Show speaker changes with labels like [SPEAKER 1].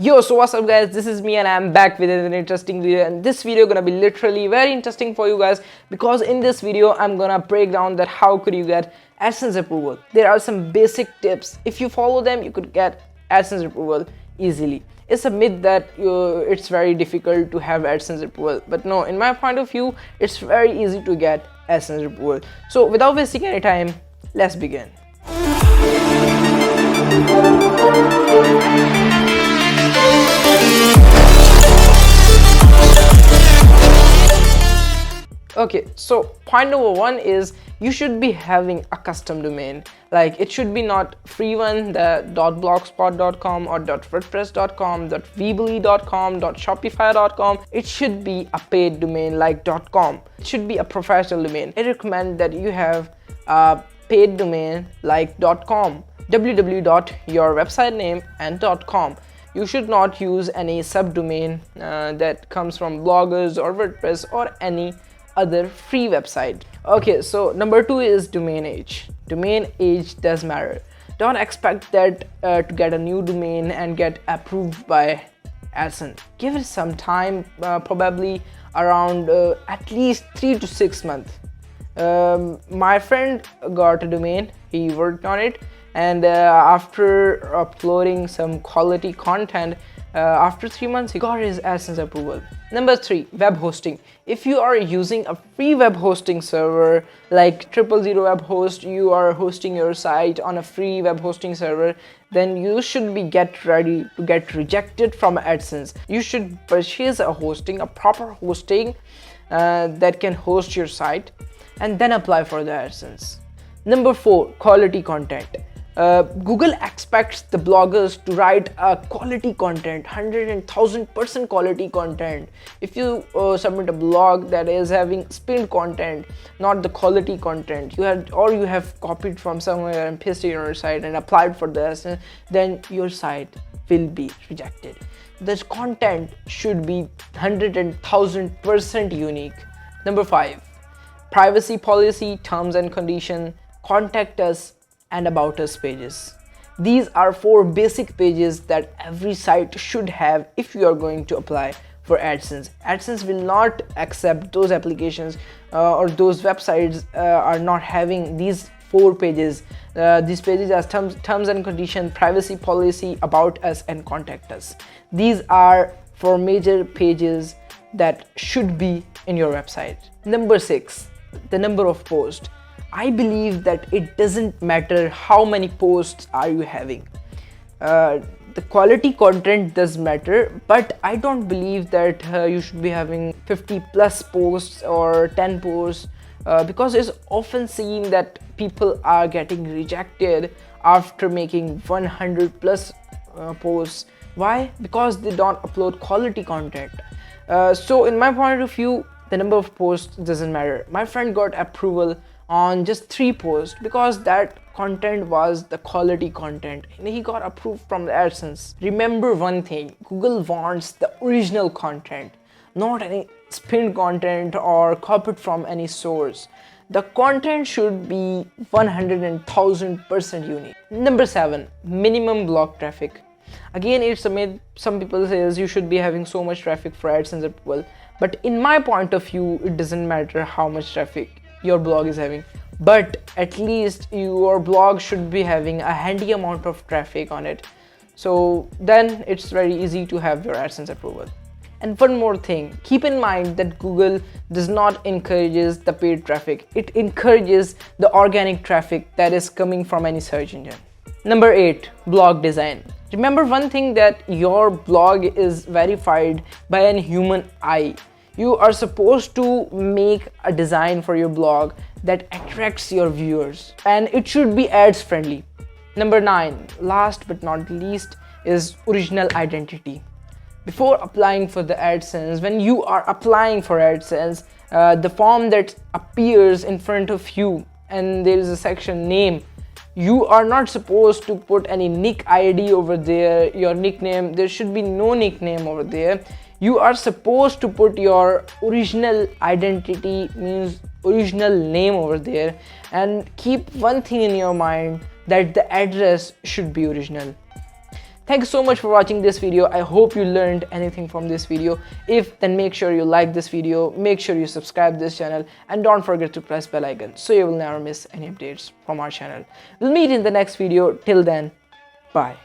[SPEAKER 1] Yo, so what's up guys, this is me and I'm back with an interesting video, and this video gonna be literally very interesting for you guys because in this video I'm gonna break down that how could you get AdSense approval. There are some basic tips. If you follow them, you could get AdSense approval easily. It's a myth that it's very difficult to have AdSense approval, but no, in my point of view, it's very easy to get AdSense approval. So without wasting any time, let's begin. Okay, so point number one is you should be having a custom domain. Like, it should be not free one, the .blogspot.com or .wordpress.com, .weebly.com, .shopify.com. It should be a paid domain like .com. It should be a professional domain. I recommend that you have a paid domain like .com, www.yourwebsitename and .com. You should not use any subdomain that comes from bloggers or WordPress or any other free website. Okay, so number two is domain age. Domain age does matter. Don't expect that to get a new domain and get approved by AdSense. Give it some time, probably around at least 3 to 6 months. My friend got a domain, he worked on it, and after uploading some quality content, after 3 months he got his AdSense approval. Number 3, web hosting. If you are using a free web hosting server like 000 web host, you are hosting your site on a free web hosting server, then you should be get ready to get rejected from AdSense. You should purchase a proper hosting that can host your site, and then apply for the AdSense. Number 4, quality content. Google expects the bloggers to write quality content, 100,000% quality content. If you submit a blog that is having spinned content, not the quality content, you have copied from somewhere and pasted on your site and applied for this, then your site will be rejected. This content should be 100,000% unique. Number 5, privacy policy, terms and condition, contact us, and about us pages. These are 4 basic pages that every site should have if you are going to apply for AdSense. AdSense will not accept those applications or those websites are not having these 4 pages. These pages are terms and condition, privacy policy, about us, and contact us. These are 4 major pages that should be in your website. Number 6, the number of posts. I believe that it doesn't matter how many posts are you having. The quality content does matter, but I don't believe that you should be having 50 plus posts or 10 posts because it's often seen that people are getting rejected after making 100 plus posts. Why? Because they don't upload quality content. So in my point of view, the number of posts doesn't matter. My friend got approval on just 3 posts because that content was the quality content and he got approved from the AdSense. Remember one thing, Google wants the original content, not any spinned content or copied from any source. The content should be 100,000% unique. Number 7, minimum blog traffic. Again, it's a myth. Some people say you should be having so much traffic for AdSense approval, but in my point of view, it doesn't matter how much traffic your blog is having, but at least your blog should be having a handy amount of traffic on it, so then it's very easy to have your AdSense approval. And one more thing, keep in mind that Google does not encourages the paid traffic. It encourages the organic traffic that is coming from any search engine. Number 8, blog design. Remember one thing, that your blog is verified by a human eye. You are supposed to make a design for your blog that attracts your viewers, and it should be ads friendly. Number 9, last but not least, is original identity. Before applying for the AdSense, when you are applying for AdSense, the form that appears in front of you and there is a section name, you are not supposed to put any nick ID over there, your nickname. There should be no nickname over there. You are supposed to put your original identity, means original name over there, and keep one thing in your mind, that the address should be original. Thanks so much for watching this video. I hope you learned anything from this video. If, then make sure you like this video, make sure you subscribe this channel, and don't forget to press bell icon so you will never miss any updates from our channel. We'll meet in the next video. Till then, bye.